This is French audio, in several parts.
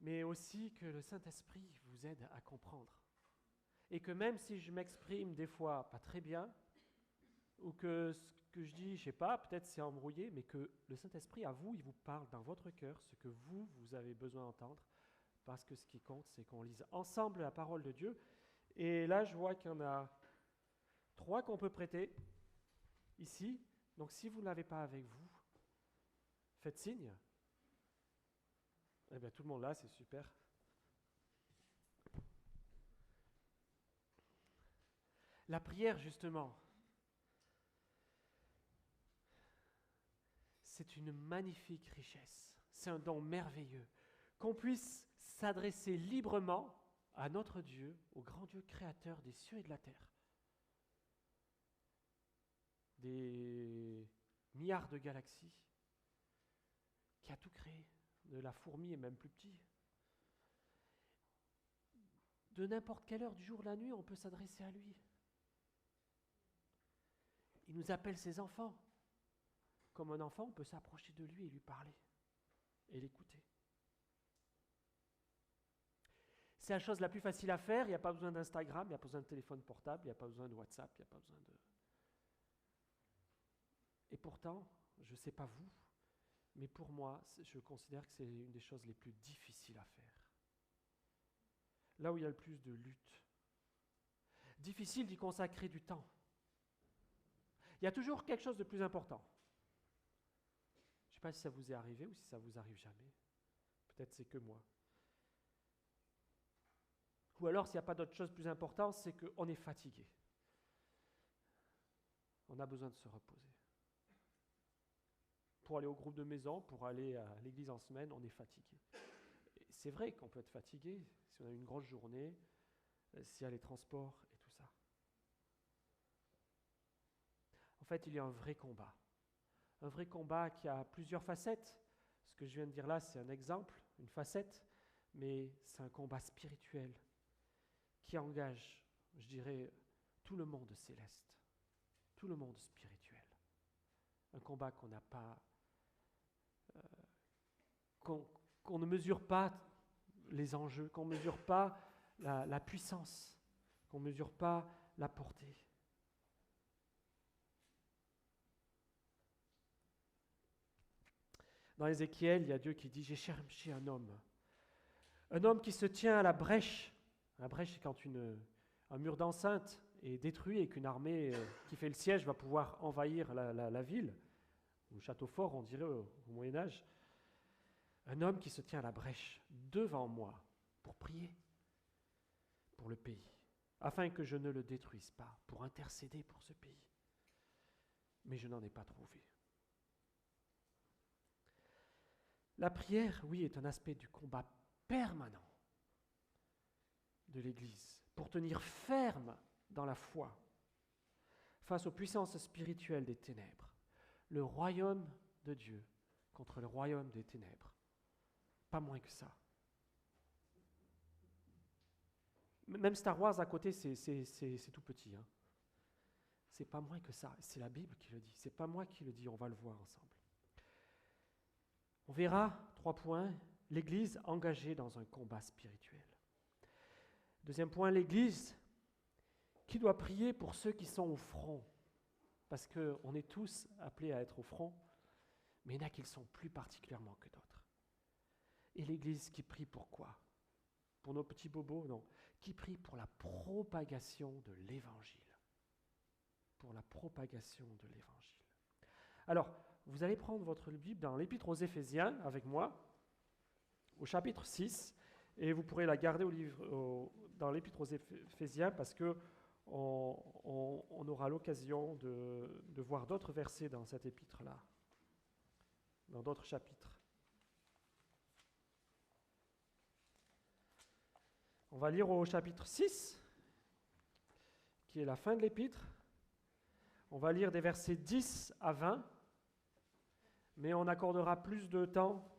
mais aussi que le Saint-Esprit vous aide à comprendre. Et que même si je m'exprime des fois pas très bien, ou que ce que je dis, je sais pas, peut-être c'est embrouillé, mais que le Saint-Esprit, à vous, il vous parle dans votre cœur ce que vous avez besoin d'entendre, parce que ce qui compte, c'est qu'on lise ensemble la parole de Dieu. Et là, je vois qu'il y en a 3 qu'on peut prêter ici. Donc si vous ne l'avez pas avec vous, faites signe. Eh bien, tout le monde là, c'est super. La prière, justement, c'est une magnifique richesse. C'est un don merveilleux. Qu'on puisse s'adresser librement à notre Dieu, au grand Dieu créateur des cieux et de la terre. Des milliards de galaxies, qui a tout créé, de la fourmi et même plus petit. De n'importe quelle heure du jour ou de la nuit, on peut s'adresser à lui. Il nous appelle ses enfants. Comme un enfant, on peut s'approcher de lui et lui parler et l'écouter. C'est la chose la plus facile à faire, il n'y a pas besoin d'Instagram, il n'y a pas besoin de téléphone portable, il n'y a pas besoin de WhatsApp, il n'y a pas besoin de... Et pourtant, je ne sais pas vous, mais pour moi, je considère que c'est une des choses les plus difficiles à faire. Là où il y a le plus de lutte. Difficile d'y consacrer du temps. Il y a toujours quelque chose de plus important. Je ne sais pas si ça vous est arrivé ou si ça vous arrive jamais. Peut-être c'est que moi. Ou alors, s'il n'y a pas d'autre chose plus importante, c'est qu'on est fatigué. On a besoin de se reposer. Pour aller au groupe de maison, pour aller à l'église en semaine, on est fatigué. Et c'est vrai qu'on peut être fatigué si on a une grosse journée, s'il y a les transports et tout ça. En fait, il y a un vrai combat. Un vrai combat qui a plusieurs facettes. Ce que je viens de dire là, c'est un exemple, une facette, mais c'est un combat spirituel qui engage, je dirais, tout le monde céleste, tout le monde spirituel. Un combat qu'on n'a pas, qu'on ne mesure pas les enjeux, qu'on ne mesure pas la puissance, qu'on ne mesure pas la portée. Dans Ézéchiel, il y a Dieu qui dit « J'ai cherché un homme qui se tient à la brèche ». La brèche, c'est quand un mur d'enceinte est détruit et qu'une armée qui fait le siège va pouvoir envahir la ville, ou le château fort, on dirait au Moyen-Âge. Un homme qui se tient à la brèche devant moi pour prier pour le pays, afin que je ne le détruise pas, pour intercéder pour ce pays. Mais je n'en ai pas trouvé. La prière, oui, est un aspect du combat permanent de l'Église, pour tenir ferme dans la foi face aux puissances spirituelles des ténèbres, le royaume de Dieu contre le royaume des ténèbres. Pas moins que ça. Même Star Wars à côté, c'est tout petit. Hein. C'est pas moins que ça. C'est la Bible qui le dit. C'est pas moi qui le dis. On va le voir ensemble. On verra, 3 points, l'Église engagée dans un combat spirituel. Deuxième point, l'Église qui doit prier pour ceux qui sont au front. Parce qu'on est tous appelés à être au front, mais il y en a qui le sont plus particulièrement que d'autres. Et l'Église qui prie pour quoi ? Pour nos petits bobos ? Non. Qui prie pour la propagation de l'Évangile. Pour la propagation de l'Évangile. Alors, vous allez prendre votre Bible dans l'Épître aux Éphésiens avec moi, au chapitre 6, et vous pourrez la garder dans l'Épître aux Éphésiens parce qu'on aura l'occasion de voir d'autres versets dans cet épître-là, dans d'autres chapitres. On va lire au chapitre 6, qui est la fin de l'épître. On va lire des versets 10 à 20, mais on accordera plus de temps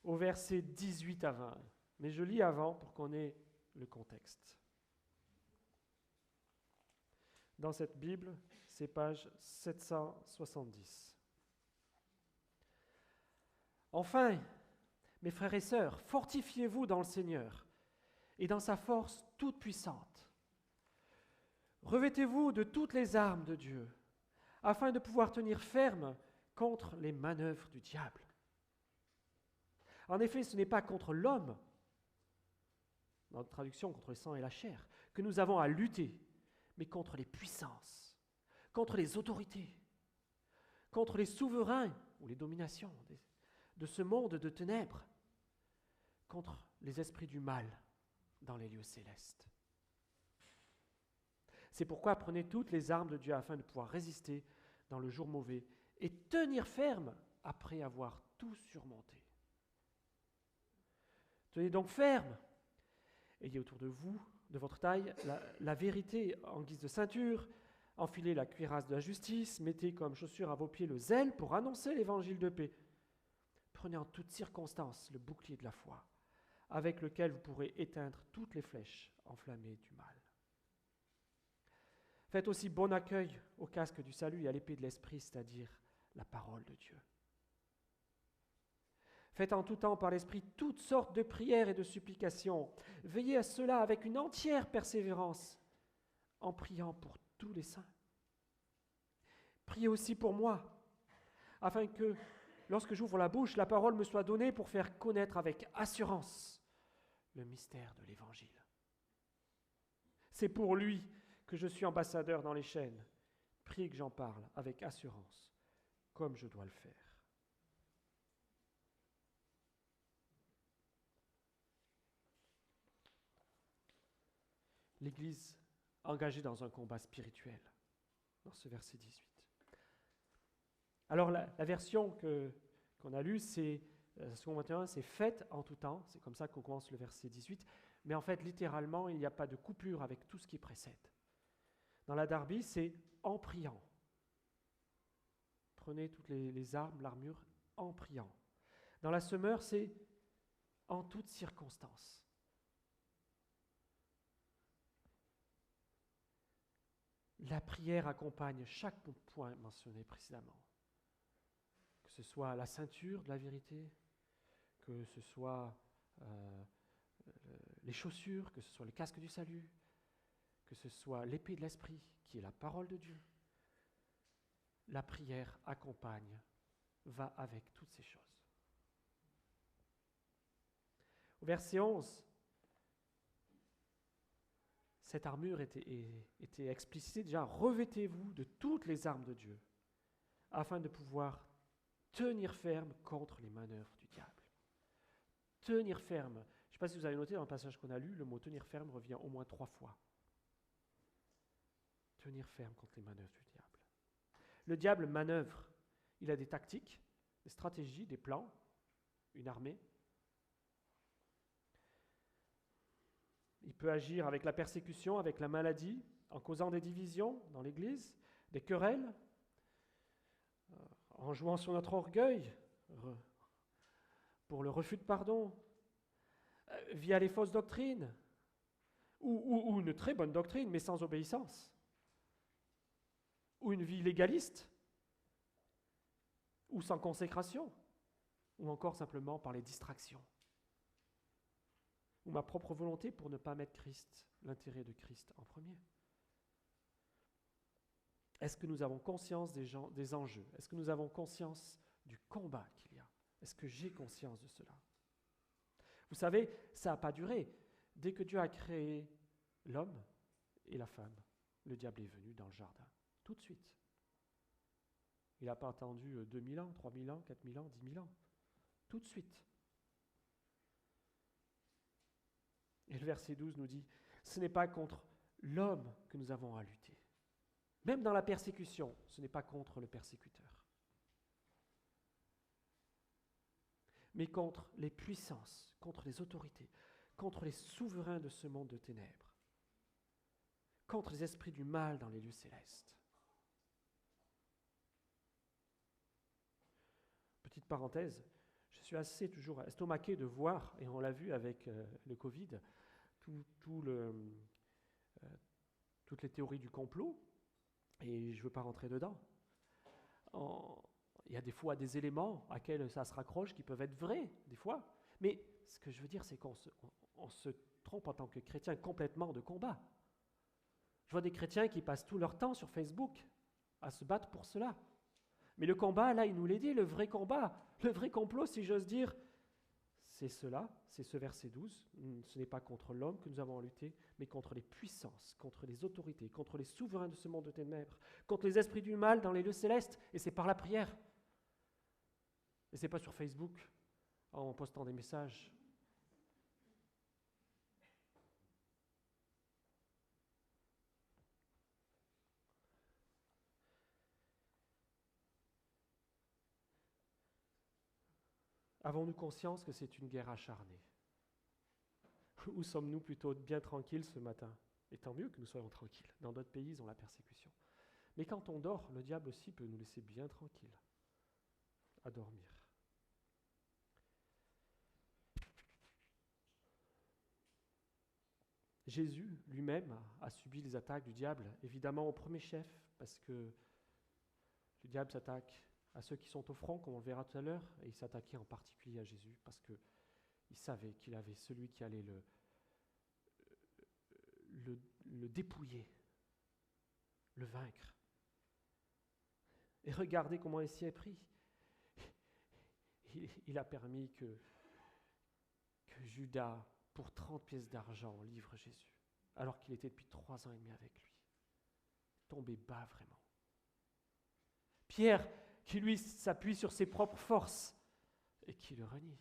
aux versets 18 à 20. Mais je lis avant pour qu'on ait le contexte. Dans cette Bible, c'est page 770. Enfin, Mes frères et sœurs, fortifiez-vous dans le Seigneur et dans sa force toute puissante. Revêtez-vous de toutes les armes de Dieu, afin de pouvoir tenir ferme contre les manœuvres du diable. En effet, ce n'est pas contre l'homme, dans notre traduction contre le sang et la chair, que nous avons à lutter, mais contre les puissances, contre les autorités, contre les souverains ou les dominations de ce monde de ténèbres, contre les esprits du mal dans les lieux célestes. C'est pourquoi prenez toutes les armes de Dieu afin de pouvoir résister dans le jour mauvais et tenir ferme après avoir tout surmonté. Tenez donc ferme. Ayez autour de vous, de votre taille, la vérité en guise de ceinture, enfilez la cuirasse de la justice, mettez comme chaussure à vos pieds le zèle pour annoncer l'évangile de paix. Prenez en toutes circonstances le bouclier de la foi, avec lequel vous pourrez éteindre toutes les flèches enflammées du mal. Faites aussi bon accueil au casque du salut et à l'épée de l'esprit, c'est-à-dire la parole de Dieu. Faites en tout temps par l'esprit toutes sortes de prières et de supplications. Veillez à cela avec une entière persévérance, en priant pour tous les saints. Priez aussi pour moi, afin que, lorsque j'ouvre la bouche, la parole me soit donnée pour faire connaître avec assurance le mystère de l'Évangile. C'est pour lui que je suis ambassadeur dans les chaînes. Priez que j'en parle avec assurance, comme je dois le faire. L'Église engagée dans un combat spirituel, dans ce verset 18. Alors la version qu'on a lue, c'est second 21, c'est « faites en tout temps », c'est comme ça qu'on commence le verset 18, mais en fait, littéralement, il n'y a pas de coupure avec tout ce qui précède. Dans la Darby, c'est « en priant ». Prenez toutes les armes, l'armure, en priant. Dans la Semeur, c'est « en toutes circonstances ». La prière accompagne chaque point mentionné précédemment. Que ce soit la ceinture de la vérité, que ce soit les chaussures, que ce soit le casque du salut, que ce soit l'épée de l'esprit, qui est la parole de Dieu. La prière accompagne, va avec toutes ces choses. Au verset 11, cette armure était explicitée déjà, revêtez-vous de toutes les armes de Dieu, afin de pouvoir tenir ferme contre les manœuvres du diable. Tenir ferme. Je ne sais pas si vous avez noté dans le passage qu'on a lu, le mot tenir ferme revient au moins 3 fois. Tenir ferme contre les manœuvres du diable. Le diable manœuvre. Il a des tactiques, des stratégies, des plans, une armée. Il peut agir avec la persécution, avec la maladie, en causant des divisions dans l'Église, des querelles, en jouant sur notre orgueil, pour le refus de pardon, via les fausses doctrines, ou une très bonne doctrine, mais sans obéissance, ou une vie légaliste, ou sans consécration, ou encore simplement par les distractions, ou ma propre volonté pour ne pas mettre Christ, l'intérêt de Christ en premier. Est-ce que nous avons conscience des enjeux? Est-ce que nous avons conscience du combat qu'il y a? Est-ce que j'ai conscience de cela? Vous savez, ça n'a pas duré. Dès que Dieu a créé l'homme et la femme, le diable est venu dans le jardin, tout de suite. Il n'a pas attendu 2000 ans, 3000 ans, 4000 ans, 10 000 ans. Tout de suite. Et le verset 12 nous dit, ce n'est pas contre l'homme que nous avons à lutter. Même dans la persécution, ce n'est pas contre le persécuteur. Mais contre les puissances, contre les autorités, contre les souverains de ce monde de ténèbres, contre les esprits du mal dans les lieux célestes. Petite parenthèse, je suis assez toujours estomaqué de voir, et on l'a vu avec le Covid, toutes les théories du complot, et je ne veux pas rentrer dedans. Il y a des fois des éléments à quels ça se raccroche qui peuvent être vrais, des fois, Mais ce que je veux dire, c'est on se trompe en tant que chrétien complètement de combat. Je vois des chrétiens qui passent tout leur temps sur Facebook à se battre pour cela. Mais le combat, là, il nous l'a dit, le vrai combat, le vrai complot, si j'ose dire, c'est cela, c'est ce verset 12. Ce n'est pas contre l'homme que nous avons à lutter, mais contre les puissances, contre les autorités, contre les souverains de ce monde de ténèbres, contre les esprits du mal dans les lieux célestes, et c'est par la prière. Et c'est pas sur Facebook, en postant des messages. Avons-nous conscience que c'est une guerre acharnée? Ou sommes-nous plutôt bien tranquilles ce matin? Et tant mieux que nous soyons tranquilles. Dans d'autres pays, ils ont la persécution. Mais quand on dort, le diable aussi peut nous laisser bien tranquilles à dormir. Jésus lui-même a subi les attaques du diable, évidemment au premier chef, parce que le diable s'attaque à ceux qui sont au front, comme on le verra tout à l'heure, et il s'attaquait en particulier à Jésus, parce qu'il savait qu'il avait celui qui allait le dépouiller, le vaincre. Et regardez comment il s'y est pris. Il a permis que Judas, pour 30 pièces d'argent, livre Jésus, alors qu'il était depuis 3 ans et demi avec lui. Tombé bas vraiment. Pierre, qui lui s'appuie sur ses propres forces et qui le renie,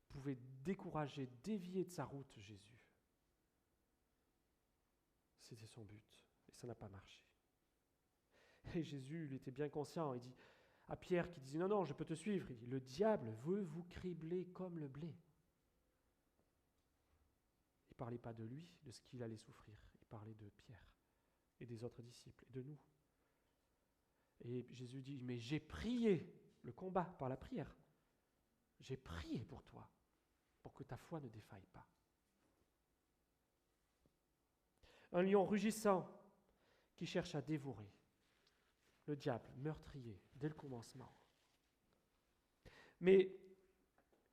pouvait décourager, dévier de sa route Jésus. C'était son but, et ça n'a pas marché. Et Jésus, il était bien conscient, il dit à Pierre qui disait « Non, je peux te suivre », il dit « Le diable veut vous cribler comme le blé ». Il ne parlait pas de lui, de ce qu'il allait souffrir, il parlait de Pierre et des autres disciples, et de nous. Et Jésus dit « Mais j'ai prié le combat par la prière. J'ai prié pour toi, pour que ta foi ne défaille pas. » Un lion rugissant qui cherche à dévorer. Le diable, meurtrier, dès le commencement. Mais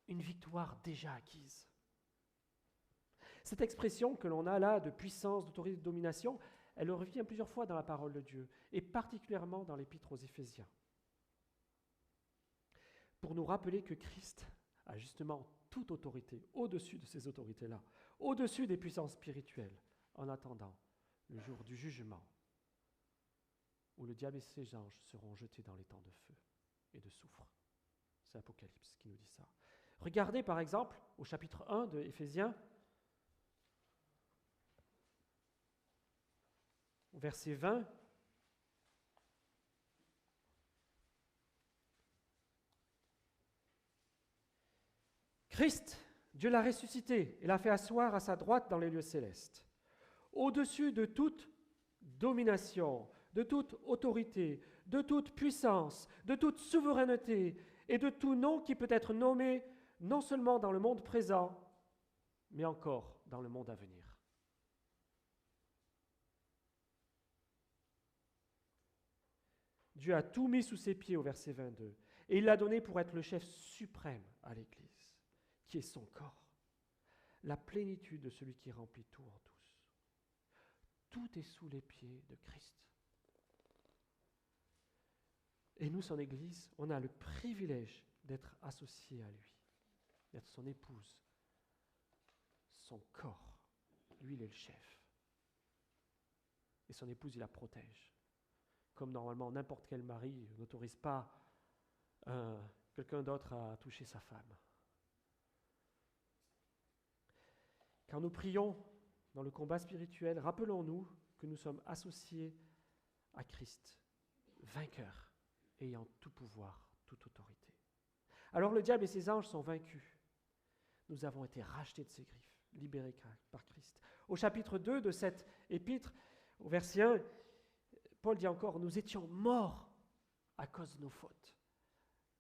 une victoire déjà acquise. Cette expression que l'on a là de puissance, d'autorité, de domination, elle revient plusieurs fois dans la parole de Dieu, et particulièrement dans l'épître aux Éphésiens, pour nous rappeler que Christ a justement toute autorité, au-dessus de ces autorités-là, au-dessus des puissances spirituelles, en attendant le jour du jugement, où le diable et ses anges seront jetés dans les temps de feu et de soufre. C'est Apocalypse qui nous dit ça. Regardez par exemple au chapitre 1 de Éphésiens, verset 20. Christ, Dieu l'a ressuscité et l'a fait asseoir à sa droite dans les lieux célestes, au-dessus de toute domination, de toute autorité, de toute puissance, de toute souveraineté et de tout nom qui peut être nommé non seulement dans le monde présent, mais encore dans le monde à venir. Dieu a tout mis sous ses pieds au verset 22, et il l'a donné pour être le chef suprême à l'Église, qui est son corps, la plénitude de celui qui remplit tout en tous. Tout est sous les pieds de Christ. Et nous, son Église, on a le privilège d'être associés à lui, d'être son épouse, son corps. Lui, il est le chef. Et son épouse, il la protège. Comme normalement, n'importe quel mari n'autorise pas quelqu'un d'autre à toucher sa femme. Quand nous prions dans le combat spirituel, rappelons-nous que nous sommes associés à Christ, vainqueur, ayant tout pouvoir, toute autorité. Alors le diable et ses anges sont vaincus. Nous avons été rachetés de ses griffes, libérés par Christ. Au chapitre 2 de cette épître, au verset 1, Paul dit encore, nous étions morts à cause de nos fautes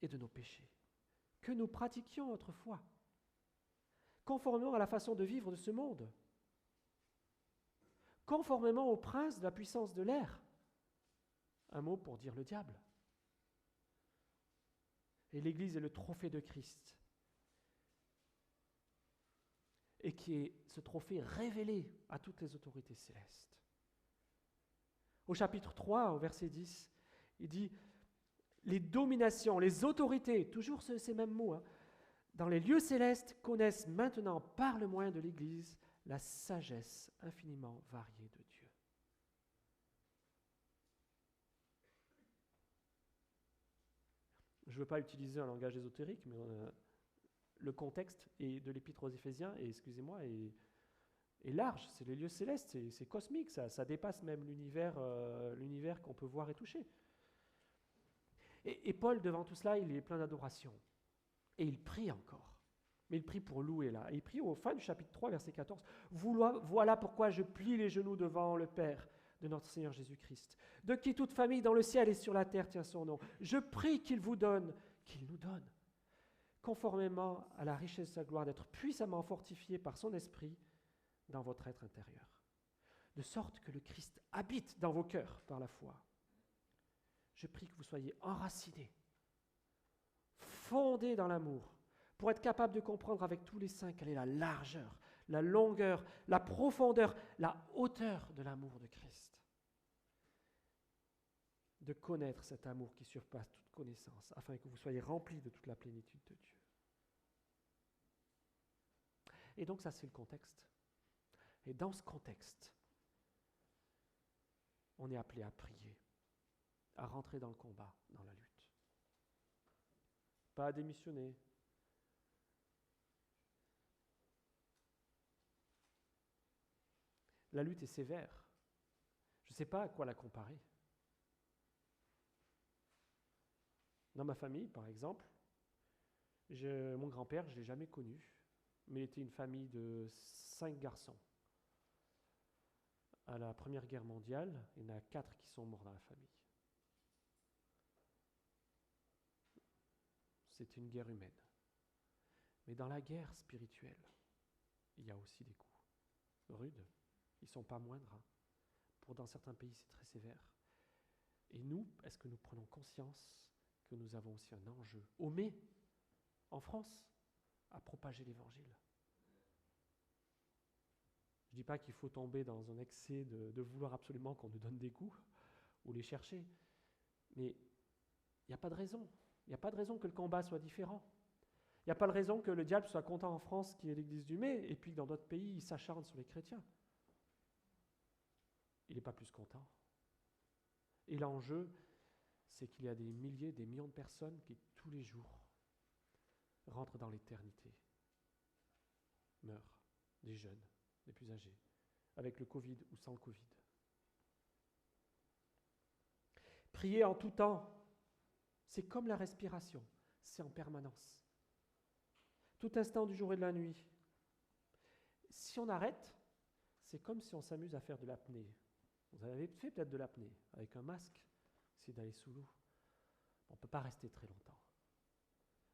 et de nos péchés, que nous pratiquions autrefois, conformément à la façon de vivre de ce monde, conformément au prince de la puissance de l'air. Un mot pour dire le diable. Et l'Église est le trophée de Christ. Et qui est ce trophée révélé à toutes les autorités célestes. Au chapitre 3, au verset 10, il dit « Les dominations, les autorités, toujours ces mêmes mots, dans les lieux célestes connaissent maintenant par le moyen de l'Église la sagesse infiniment variée de Dieu. » Je ne veux pas utiliser un langage ésotérique, mais le contexte de l'Épître aux Éphésiens, est large. C'est les lieux célestes, c'est cosmique, ça dépasse même l'univers qu'on peut voir et toucher. Et Paul, devant tout cela, il est plein d'adoration. Et il prie encore. Mais il prie pour louer là. Et il prie au fin du chapitre 3, verset 14. « Voilà pourquoi je plie les genoux devant le Père de notre Seigneur Jésus-Christ, de qui toute famille dans le ciel et sur la terre tient son nom. Je prie qu'il nous donne, conformément à la richesse de sa gloire, d'être puissamment fortifié par son esprit dans votre être intérieur, de sorte que le Christ habite dans vos cœurs par la foi. Je prie que vous soyez enracinés, fondés dans l'amour, pour être capable de comprendre avec tous les saints quelle est la largeur, la longueur, la profondeur, la hauteur de l'amour de Christ. De connaître cet amour qui surpasse toute connaissance, afin que vous soyez remplis de toute la plénitude de Dieu. » Et donc ça, c'est le contexte. Et dans ce contexte, on est appelé à prier, à rentrer dans le combat, dans la lutte. Pas à démissionner. La lutte est sévère. Je ne sais pas à quoi la comparer. Dans ma famille, par exemple, mon grand-père, je ne l'ai jamais connu, mais il était une famille de 5 garçons. À la Première Guerre mondiale, il y en a 4 qui sont morts dans la famille. C'est une guerre humaine. Mais dans la guerre spirituelle, il y a aussi des coups rudes. Ils ne sont pas moindres. Dans certains pays, c'est très sévère. Et nous, est-ce que nous prenons conscience que nous avons aussi un enjeu, en France, à propager l'Évangile? Je ne dis pas qu'il faut tomber dans un excès de vouloir absolument qu'on nous donne des coups ou les chercher, mais il n'y a pas de raison. Il n'y a pas de raison que le combat soit différent. Il n'y a pas de raison que le diable soit content en France qui est l'église du mai, et puis que dans d'autres pays, il s'acharne sur les chrétiens. Il n'est pas plus content. Et l'enjeu, c'est qu'il y a des milliers, des millions de personnes qui, tous les jours, rentrent dans l'éternité, meurent, des jeunes, des plus âgés, avec le Covid ou sans le Covid. Prier en tout temps, c'est comme la respiration, c'est en permanence. Tout instant du jour et de la nuit. Si on arrête, c'est comme si on s'amuse à faire de l'apnée. Vous avez fait peut-être de l'apnée, avec un masque, essayer d'aller sous l'eau. On ne peut pas rester très longtemps.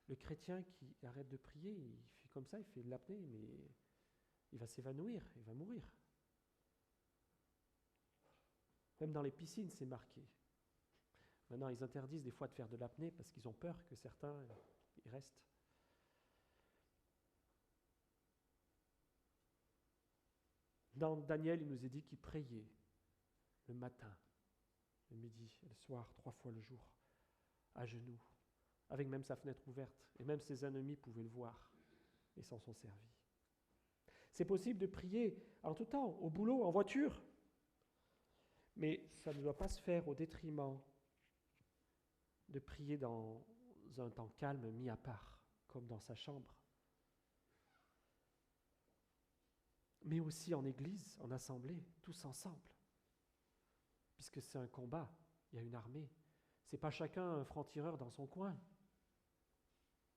Le chrétien qui arrête de prier, il fait comme ça, il fait de l'apnée, mais il va s'évanouir, il va mourir. Même dans les piscines, c'est marqué. Maintenant, ils interdisent des fois de faire de l'apnée parce qu'ils ont peur que certains y restent. Dans Daniel, il nous est dit qu'il priait le matin, le midi et le soir, 3 fois le jour, à genoux, avec même sa fenêtre ouverte, et même ses ennemis pouvaient le voir et s'en sont servis. C'est possible de prier en tout temps, au boulot, en voiture, mais ça ne doit pas se faire au détriment de prier dans un temps calme mis à part, comme dans sa chambre, mais aussi en église, en assemblée, tous ensemble. Puisque c'est un combat, il y a une armée. Ce n'est pas chacun un franc-tireur dans son coin.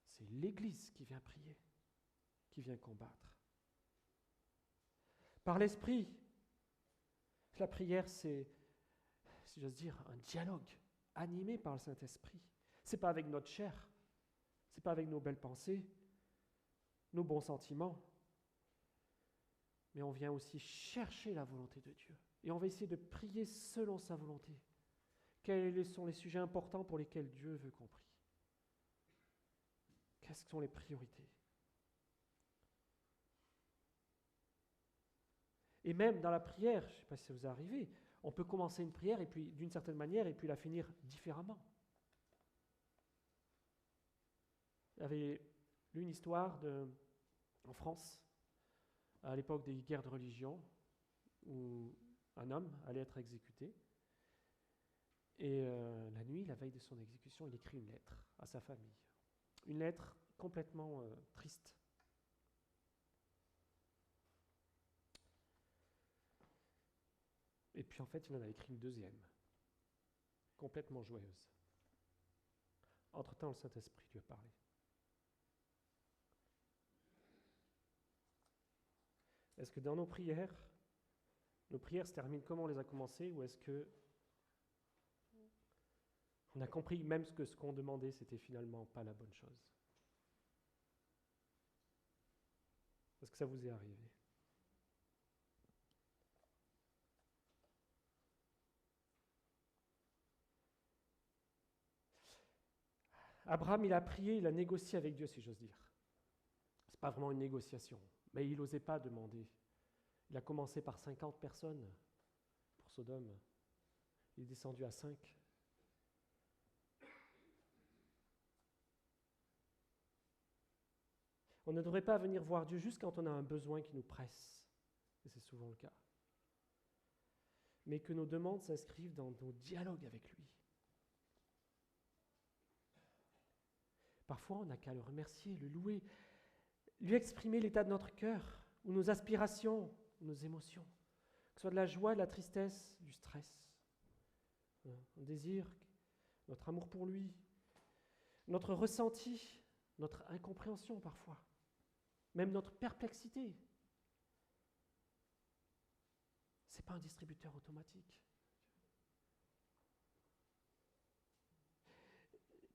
C'est l'Église qui vient prier, qui vient combattre. Par l'Esprit, la prière, c'est, si j'ose dire, un dialogue animé par le Saint-Esprit. Ce n'est pas avec notre chair, ce n'est pas avec nos belles pensées, nos bons sentiments, mais on vient aussi chercher la volonté de Dieu. Et on va essayer de prier selon sa volonté. Quels sont les sujets importants pour lesquels Dieu veut qu'on prie? Quelles sont les priorités? Et même dans la prière, je ne sais pas si ça vous est arrivé, on peut commencer une prière et puis d'une certaine manière et puis la finir différemment. J'avais lu une histoire en France, à l'époque des guerres de religion, où un homme allait être exécuté. Et la nuit, la veille de son exécution, il écrit une lettre à sa famille. Une lettre complètement triste. Et puis en fait, il en a écrit une deuxième, complètement joyeuse. Entre-temps, le Saint-Esprit lui a parlé. Est-ce que dans nos prières se terminent comme on les a commencées, ou est-ce que on a compris même que ce qu'on demandait, c'était finalement pas la bonne chose? Est-ce que ça vous est arrivé? Abraham, il a prié, il a négocié avec Dieu, si j'ose dire. Ce n'est pas vraiment une négociation, mais il n'osait pas demander. Il a commencé par 50 personnes pour Sodome. Il est descendu à 5. On ne devrait pas venir voir Dieu juste quand on a un besoin qui nous presse, et c'est souvent le cas. Mais que nos demandes s'inscrivent dans nos dialogues avec lui. Parfois, on n'a qu'à le remercier, le louer, lui exprimer l'état de notre cœur, ou nos aspirations, ou nos émotions, que ce soit de la joie, de la tristesse, du stress, un désir, notre amour pour lui, notre ressenti, notre incompréhension parfois, même notre perplexité. Ce n'est pas un distributeur automatique.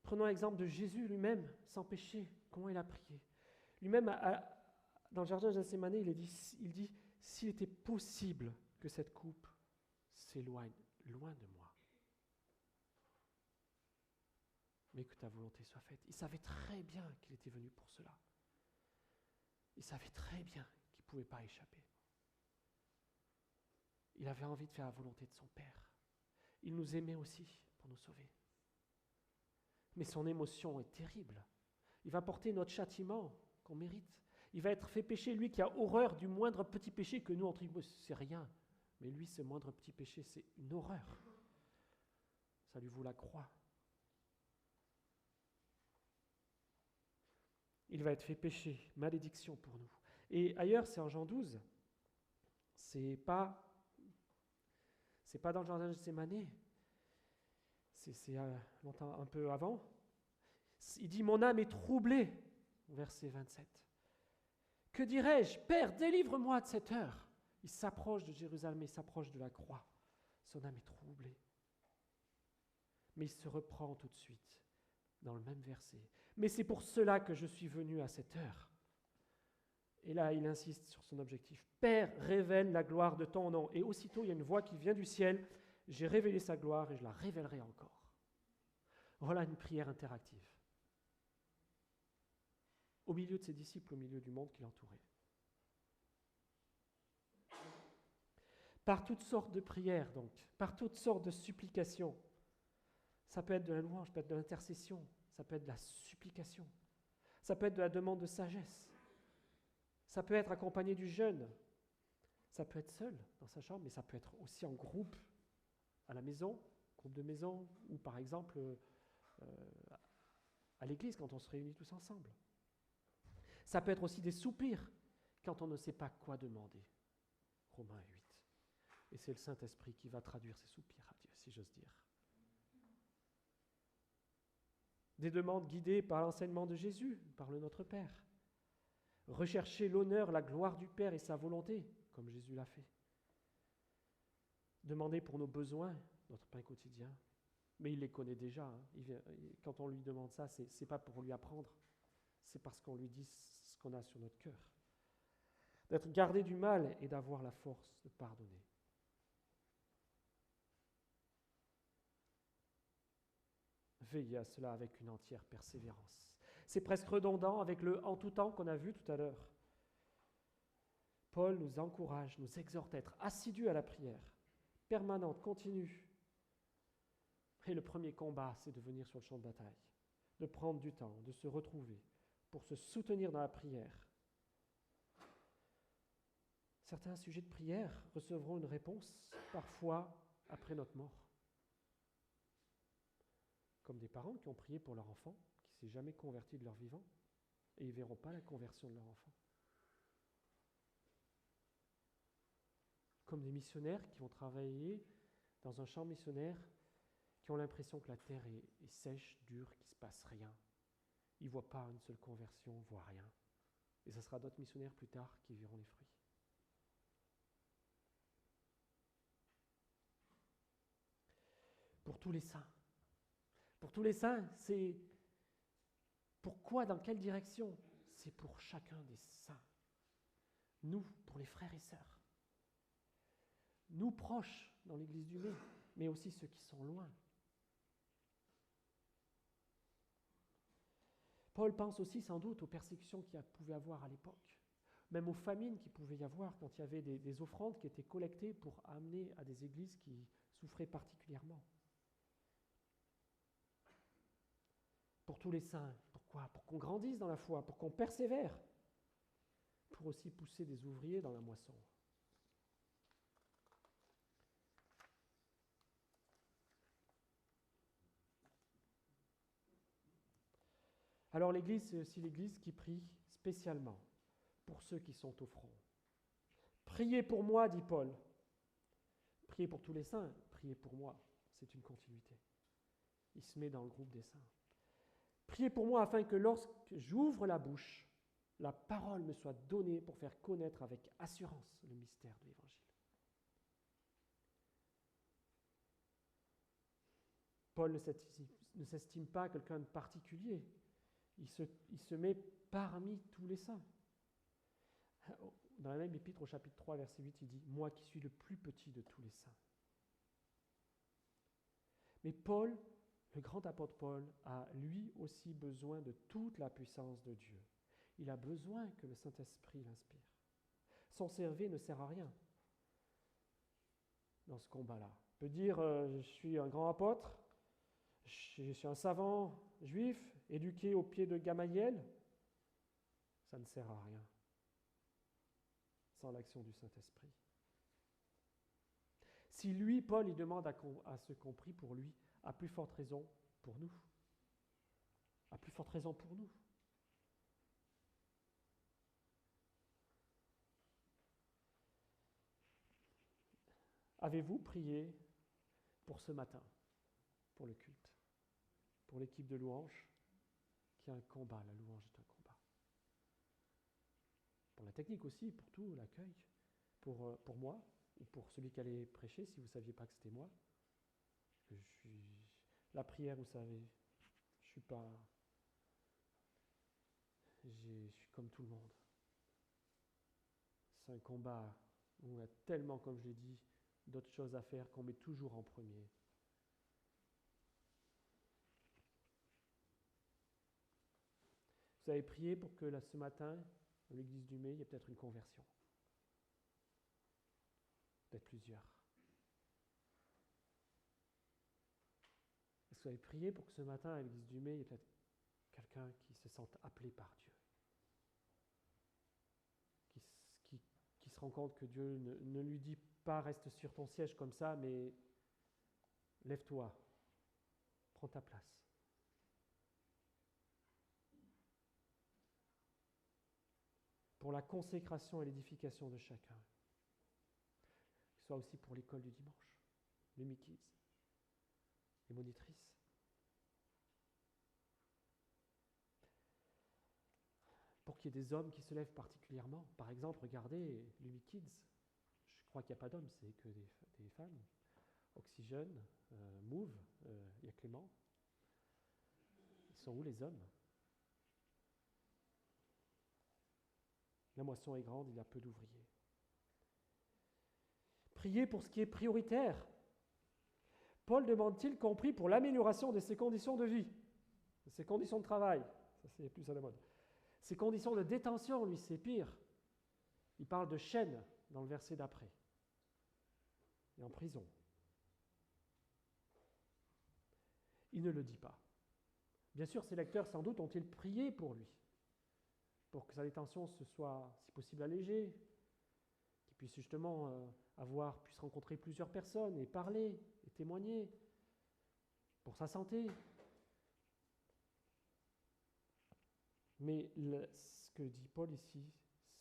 Prenons l'exemple de Jésus lui-même, sans péché, comment il a prié. Lui-même, dans le jardin de Gethsémani, il dit « S'il était possible que cette coupe s'éloigne loin de moi, mais que ta volonté soit faite. » Il savait très bien qu'il était venu pour cela. Il savait très bien qu'il ne pouvait pas échapper. Il avait envie de faire la volonté de son Père. Il nous aimait aussi pour nous sauver. Mais son émotion est terrible. Il va porter notre châtiment qu'on mérite. Il va être fait pécher, lui qui a horreur du moindre petit péché que nous, entre guillemets, c'est rien. Mais lui, ce moindre petit péché, c'est une horreur. Ça lui vaut la croix. Il va être fait pécher, malédiction pour nous. Et ailleurs, c'est en Jean 12. C'est pas dans le jardin de Gethsémani. C'est longtemps, un peu avant. Il dit « Mon âme est troublée », verset 27. « Que dirais-je? Père, délivre-moi de cette heure. » Il s'approche de Jérusalem, il s'approche de la croix. Son âme est troublée. Mais il se reprend tout de suite dans le même verset. « Mais c'est pour cela que je suis venu à cette heure. » Et là, il insiste sur son objectif. « Père, révèle la gloire de ton nom. » Et aussitôt, il y a une voix qui vient du ciel. « J'ai révélé sa gloire et je la révélerai encore. » Voilà une prière interactive. Au milieu de ses disciples, au milieu du monde qui l'entourait. Par toutes sortes de prières, donc, par toutes sortes de supplications. Ça peut être de la louange, ça peut être de l'intercession, ça peut être de la supplication, ça peut être de la demande de sagesse, ça peut être accompagné du jeûne, ça peut être seul dans sa chambre, mais ça peut être aussi en groupe à la maison, groupe de maison, ou par exemple à l'église quand on se réunit tous ensemble. Ça peut être aussi des soupirs quand on ne sait pas quoi demander. Romains 8. Et c'est le Saint-Esprit qui va traduire ces soupirs à Dieu, si j'ose dire. Des demandes guidées par l'enseignement de Jésus, par le Notre Père. Rechercher l'honneur, la gloire du Père et sa volonté, comme Jésus l'a fait. Demander pour nos besoins, notre pain quotidien. Mais il les connaît déjà. Hein. Quand on lui demande ça, ce n'est pas pour lui apprendre. C'est parce qu'on lui dit ce qu'on a sur notre cœur. D'être gardé du mal et d'avoir la force de pardonner. Veillez à cela avec une entière persévérance. C'est presque redondant avec le « en tout temps » qu'on a vu tout à l'heure. Paul nous encourage, nous exhorte à être assidus à la prière, permanente, continue. Et le premier combat, c'est de venir sur le champ de bataille, de prendre du temps, de se retrouver pour se soutenir dans la prière. Certains sujets de prière recevront une réponse, parfois après notre mort. Comme des parents qui ont prié pour leur enfant, qui ne s'est jamais converti de leur vivant, et ils ne verront pas la conversion de leur enfant. Comme des missionnaires qui vont travailler dans un champ missionnaire, qui ont l'impression que la terre est sèche, dure, qu'il ne se passe rien. Ils ne voient pas une seule conversion, ne voient rien. Et ce sera d'autres missionnaires plus tard qui verront les fruits. Pour tous les saints. Pour tous les saints, c'est pourquoi, dans quelle direction? C'est pour chacun des saints. Nous, pour les frères et sœurs. Nous proches dans l'église du Mai, mais aussi ceux qui sont loin. Paul pense aussi sans doute aux persécutions qu'il pouvait y avoir à l'époque, même aux famines qu'il pouvait y avoir quand il y avait des offrandes qui étaient collectées pour amener à des églises qui souffraient particulièrement. Pour tous les saints, pourquoi? Pour qu'on grandisse dans la foi, pour qu'on persévère, pour aussi pousser des ouvriers dans la moisson. Alors l'Église, c'est aussi l'Église qui prie spécialement pour ceux qui sont au front. Priez pour moi, dit Paul. Priez pour tous les saints, priez pour moi. C'est une continuité. Il se met dans le groupe des saints. Priez pour moi afin que lorsque j'ouvre la bouche, la parole me soit donnée pour faire connaître avec assurance le mystère de l'Évangile. Paul ne s'estime pas quelqu'un de particulier. Il se met parmi tous les saints. Dans la même épître, au chapitre 3, verset 8, il dit « Moi qui suis le plus petit de tous les saints ». Mais Paul, le grand apôtre Paul, a lui aussi besoin de toute la puissance de Dieu. Il a besoin que le Saint-Esprit l'inspire. Son CV ne sert à rien dans ce combat-là. Il peut dire je suis un grand apôtre, je suis un savant juif, éduqué au pied de Gamaliel. Ça ne sert à rien sans l'action du Saint-Esprit. Si lui, Paul, il demande à ceux qui ont pris pour lui, à plus forte raison pour nous. À plus forte raison pour nous. Avez-vous prié pour ce matin, pour le culte, pour l'équipe de louange, qui a un combat, la louange est un combat. Pour la technique aussi, pour tout, l'accueil, pour moi, ou pour celui qui allait prêcher, si vous ne saviez pas que c'était moi. La prière, vous savez, je suis comme tout le monde. C'est un combat où on a tellement, comme je l'ai dit, d'autres choses à faire qu'on met toujours en premier. Vous avez prié pour que ce matin, dans l'église du Mai, il y ait peut-être une conversion. Peut-être plusieurs. Est-ce que vous avez prié pour que ce matin, à l'église du Mai, il y ait peut-être quelqu'un qui se sente appelé par Dieu, qui se rend compte que Dieu ne lui dit pas reste sur ton siège comme ça, mais lève-toi, prends ta place. Pour la consécration et l'édification de chacun. Que ce soit aussi pour l'école du dimanche, les Mikids, les monitrices. Pour qu'il y ait des hommes qui se lèvent particulièrement. Par exemple, regardez les Mikids. Je crois qu'il n'y a pas d'hommes, c'est que des femmes. Oxygène, Move, il y a Clément. Ils sont où les hommes? La moisson est grande, il y a peu d'ouvriers. Priez pour ce qui est prioritaire. Paul demande-t-il qu'on prie pour l'amélioration de ses conditions de vie, de ses conditions de travail? Ça, c'est plus à la mode. Ces conditions de détention, lui, c'est pire. Il parle de chaînes dans le verset d'après. Et en prison. Il ne le dit pas. Bien sûr, ses lecteurs, sans doute, ont-ils prié pour lui, pour que sa détention se soit, si possible, allégée, qu'il puisse justement puisse rencontrer plusieurs personnes et parler et témoigner pour sa santé. Mais ce que dit Paul ici,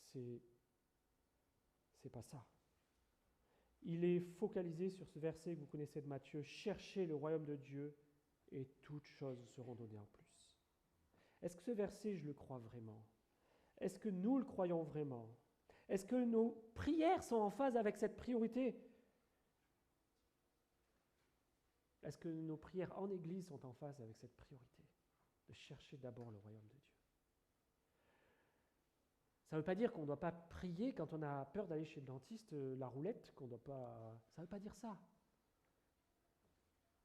c'est pas ça. Il est focalisé sur ce verset que vous connaissez de Matthieu, « Cherchez le royaume de Dieu et toutes choses seront données en plus. » Est-ce que ce verset, je le crois vraiment? Est-ce que nous le croyons vraiment? Est-ce que nos prières sont en phase avec cette priorité? Est-ce que nos prières en Église sont en phase avec cette priorité de chercher d'abord le royaume de Dieu? Ça ne veut pas dire qu'on ne doit pas prier quand on a peur d'aller chez le dentiste, la roulette, qu'on doit pas. Ça ne veut pas dire ça.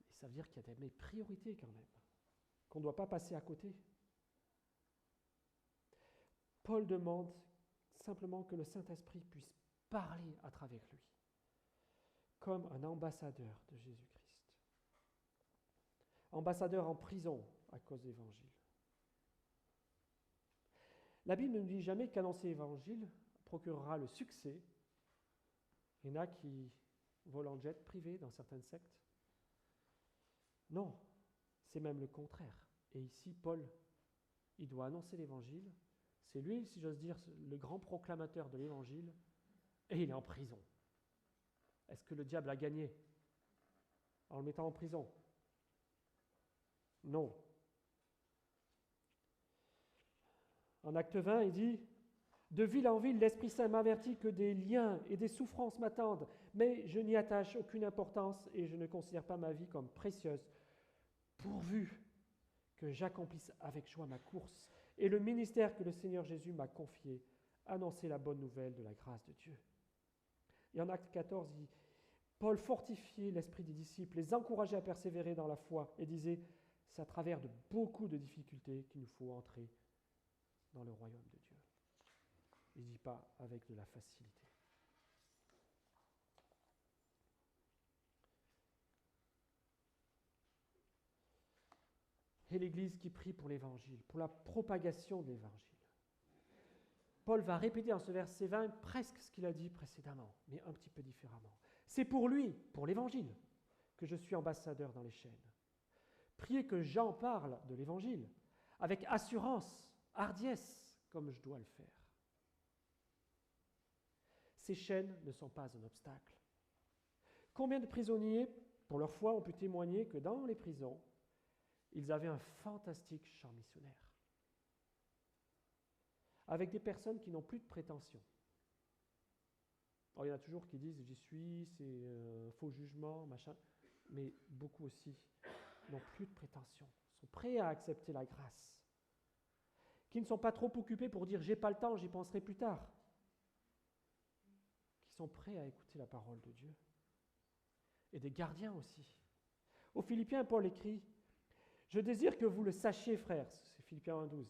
Mais ça veut dire qu'il y a des priorités quand même, qu'on ne doit pas passer à côté. Paul demande simplement que le Saint-Esprit puisse parler à travers lui, comme un ambassadeur de Jésus-Christ. Ambassadeur en prison à cause de l'Évangile. La Bible ne nous dit jamais qu'annoncer l'Évangile procurera le succès. Il y en a qui volent en jet privé dans certaines sectes. Non, c'est même le contraire. Et ici, Paul, il doit annoncer l'Évangile. C'est lui, si j'ose dire, le grand proclamateur de l'Évangile, et il est en prison. Est-ce que le diable a gagné en le mettant en prison? Non. En acte 20, il dit « De ville en ville, l'Esprit Saint m'avertit que des liens et des souffrances m'attendent, mais je n'y attache aucune importance et je ne considère pas ma vie comme précieuse, pourvu que j'accomplisse avec joie ma course et le ministère que le Seigneur Jésus m'a confié, annoncer la bonne nouvelle de la grâce de Dieu. » Et en acte 14, Paul fortifiait l'esprit des disciples, les encourageait à persévérer dans la foi et disait « C'est à travers de beaucoup de difficultés qu'il nous faut entrer dans le royaume de Dieu. » Il ne dit pas avec de la facilité. Et l'Église qui prie pour l'Évangile, pour la propagation de l'Évangile. Paul va répéter dans ce verset 20 presque ce qu'il a dit précédemment, mais un petit peu différemment. C'est pour lui, pour l'Évangile, que je suis ambassadeur dans les chaînes. Priez que Jean parle de l'Évangile avec assurance, hardiesse, comme je dois le faire. Ces chaînes ne sont pas un obstacle. Combien de prisonniers, pour leur foi, ont pu témoigner que dans les prisons, ils avaient un fantastique chant missionnaire, avec des personnes qui n'ont plus de prétention. Alors, il y en a toujours qui disent « j'y suis, c'est un faux jugement, machin », mais beaucoup aussi n'ont plus de prétention, sont prêts à accepter la grâce, qui ne sont pas trop occupés pour dire « j'ai pas le temps, j'y penserai plus tard », qui sont prêts à écouter la parole de Dieu. Et des gardiens aussi. Aux Philippiens, Paul écrit « Je désire que vous le sachiez, frères », c'est Philippiens 1,12,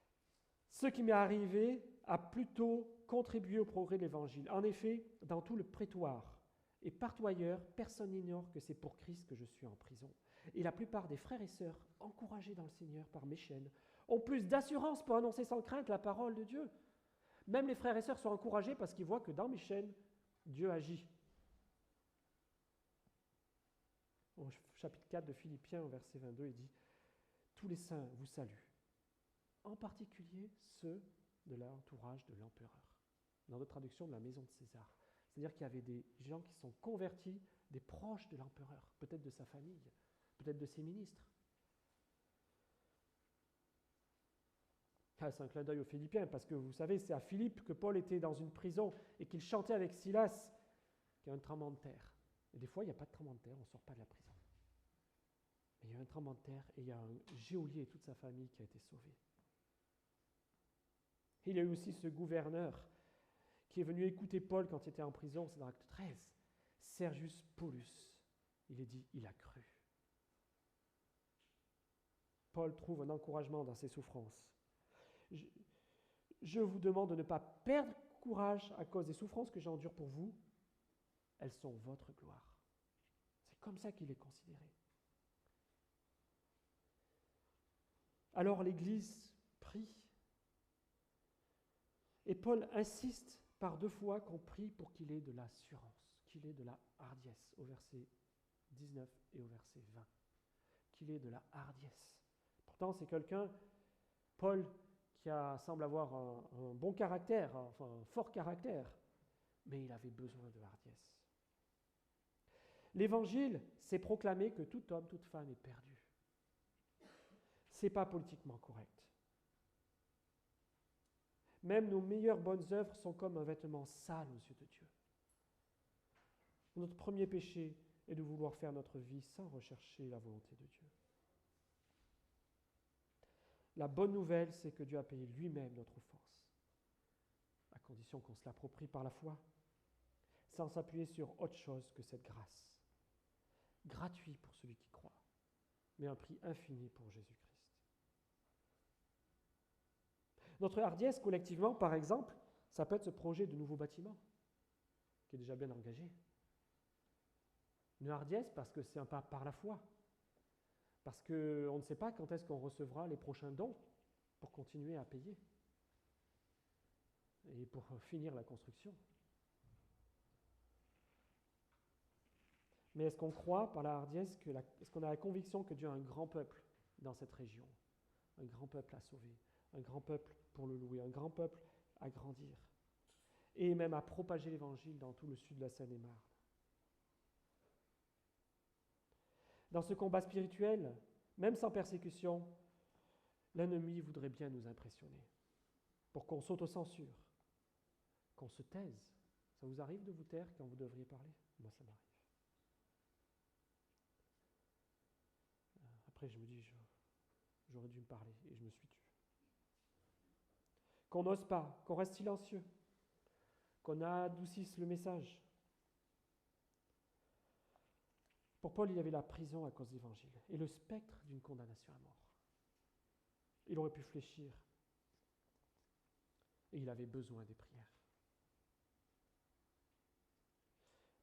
« ce qui m'est arrivé a plutôt contribué au progrès de l'Évangile. En effet, dans tout le prétoire et partout ailleurs, personne n'ignore que c'est pour Christ que je suis en prison. Et la plupart des frères et sœurs, encouragés dans le Seigneur par mes chaînes, ont plus d'assurance pour annoncer sans crainte la parole de Dieu. Même les frères et sœurs sont encouragés parce qu'ils voient que dans mes chaînes, Dieu agit. » Au chapitre 4 de Philippiens, au verset 22, il dit « Tous les saints vous saluent, en particulier ceux de l'entourage de l'empereur. » Dans d'autres traductions, de la maison de César. C'est-à-dire qu'il y avait des gens qui sont convertis, des proches de l'empereur, peut-être de sa famille, peut-être de ses ministres. Ah, c'est un clin d'œil aux Philippiens, parce que vous savez, c'est à Philippe que Paul était dans une prison et qu'il chantait avec Silas qu'il y a un tremblement de terre. Et des fois, il n'y a pas de tremblement de terre, on ne sort pas de la prison. Mais il y a un tremblement de terre et il y a un geôlier et toute sa famille qui a été sauvée. Et il y a eu aussi ce gouverneur qui est venu écouter Paul quand il était en prison, c'est dans l'acte 13, Sergius Paulus. Il est dit, il a cru. Paul trouve un encouragement dans ses souffrances. Je vous demande de ne pas perdre courage à cause des souffrances que j'endure pour vous. Elles sont votre gloire. C'est comme ça qu'il est considéré. Alors l'Église prie. Et Paul insiste par 2 fois qu'on prie pour qu'il ait de l'assurance, qu'il ait de la hardiesse, au verset 19 et au verset 20. Qu'il ait de la hardiesse. Pourtant, c'est quelqu'un, Paul, qui semble avoir un bon caractère, enfin un fort caractère, mais il avait besoin de hardiesse. L'Évangile, c'est proclamer que tout homme, toute femme est perdu. Ce n'est pas politiquement correct. Même nos meilleures bonnes œuvres sont comme un vêtement sale aux yeux de Dieu. Notre premier péché est de vouloir faire notre vie sans rechercher la volonté de Dieu. La bonne nouvelle, c'est que Dieu a payé lui-même notre offense, à condition qu'on se l'approprie par la foi, sans s'appuyer sur autre chose que cette grâce. Gratuit pour celui qui croit, mais un prix infini pour Jésus-Christ. Notre hardiesse, collectivement, par exemple, ça peut être ce projet de nouveau bâtiment, qui est déjà bien engagé. Une hardiesse parce que c'est un pas par la foi, parce qu'on ne sait pas quand est-ce qu'on recevra les prochains dons pour continuer à payer et pour finir la construction. Mais est-ce qu'on croit par la hardiesse, est-ce qu'on a la conviction que Dieu a un grand peuple dans cette région, un grand peuple à sauver, un grand peuple pour le louer, un grand peuple à grandir, et même à propager l'Évangile dans tout le sud de la Seine-et-Marne. Dans ce combat spirituel, même sans persécution, l'ennemi voudrait bien nous impressionner pour qu'on s'auto-censure, qu'on se taise. Ça vous arrive de vous taire quand vous devriez parler? Moi, ça m'arrive. Après, je me dis, j'aurais dû me parler et je me suis tu. Qu'on n'ose pas, qu'on reste silencieux, qu'on adoucisse le message. Pour Paul, il y avait la prison à cause de l'Évangile et le spectre d'une condamnation à mort. Il aurait pu fléchir et il avait besoin des prières.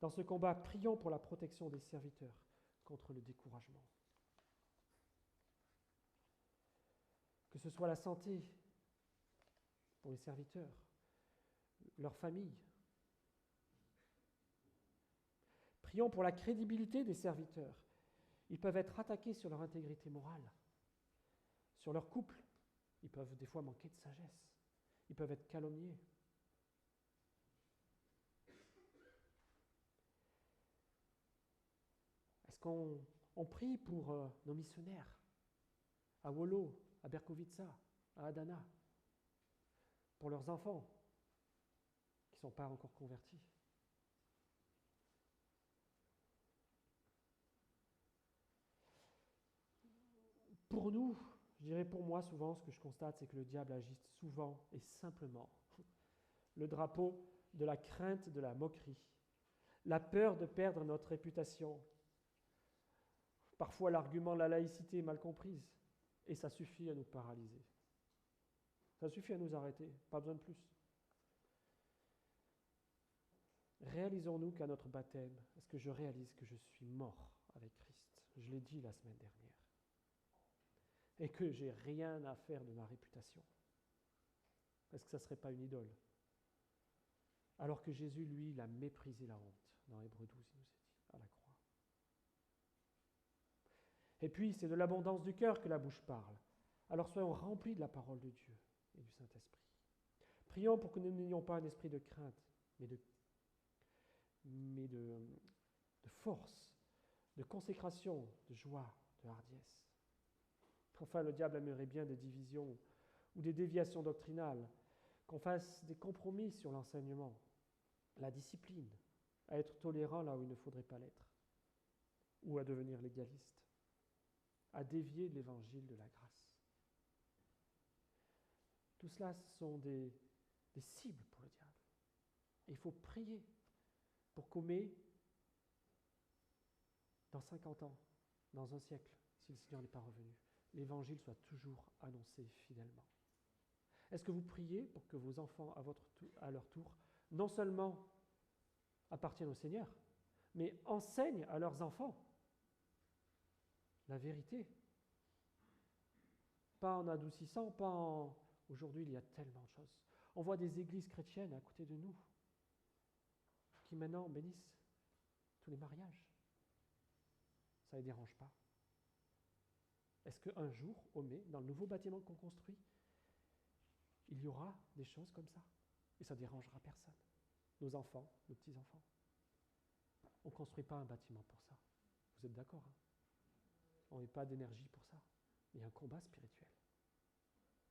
Dans ce combat, prions pour la protection des serviteurs contre le découragement. Que ce soit la santé pour les serviteurs, leur famille. Prions pour la crédibilité des serviteurs. Ils peuvent être attaqués sur leur intégrité morale, sur leur couple. Ils peuvent des fois manquer de sagesse. Ils peuvent être calomniés. Est-ce qu'on prie pour nos missionnaires à Wolo, à Berkovica, à Adana, pour leurs enfants qui ne sont pas encore convertis? Pour nous, je dirais pour moi souvent, ce que je constate, c'est que le diable agite souvent et simplement le drapeau de la crainte de la moquerie, la peur de perdre notre réputation, parfois l'argument de la laïcité mal comprise, et ça suffit à nous paralyser. Ça suffit à nous arrêter, pas besoin de plus. Réalisons-nous qu'à notre baptême, est-ce que je réalise que je suis mort avec Christ? Je l'ai dit la semaine dernière. Et que j'ai rien à faire de ma réputation. Est-ce que ça ne serait pas une idole? Alors que Jésus, lui, il a méprisé la honte. Dans Hébreux 12, il nous a dit, à la croix. Et puis, c'est de l'abondance du cœur que la bouche parle. Alors soyons remplis de la parole de Dieu et du Saint-Esprit. Prions pour que nous n'ayons pas un esprit de crainte, mais de force, de consécration, de joie, de hardiesse. Enfin, le diable aimerait bien des divisions ou des déviations doctrinales, qu'on fasse des compromis sur l'enseignement, la discipline, à être tolérant là où il ne faudrait pas l'être, ou à devenir légaliste, à dévier de l'évangile de la grâce. Tout cela, ce sont des cibles pour le diable. Et il faut prier pour qu'Omé, dans 50 ans, dans un siècle, si le Seigneur n'est pas revenu, l'Évangile soit toujours annoncé fidèlement. Est-ce que vous priez pour que vos enfants, à leur tour, non seulement appartiennent au Seigneur, mais enseignent à leurs enfants la vérité? Pas en adoucissant, pas en... Aujourd'hui, il y a tellement de choses. On voit des églises chrétiennes à côté de nous qui maintenant bénissent tous les mariages. Ça ne les dérange pas. Est-ce qu'un jour, au mai, dans le nouveau bâtiment qu'on construit, il y aura des choses comme ça? Et ça ne dérangera personne. Nos enfants, nos petits-enfants. On ne construit pas un bâtiment pour ça. Vous êtes d'accord, hein? On met pas d'énergie pour ça. Il y a un combat spirituel.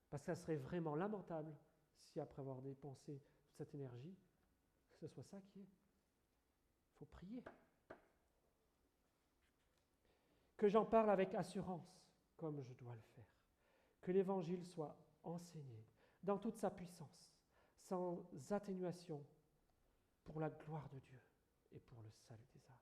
Parce que ça serait vraiment lamentable si, après avoir dépensé toute cette énergie, que ce soit ça qui est. Il faut prier. Que j'en parle avec assurance, comme je dois le faire. Que l'Évangile soit enseigné dans toute sa puissance, sans atténuation, pour la gloire de Dieu et pour le salut des âmes.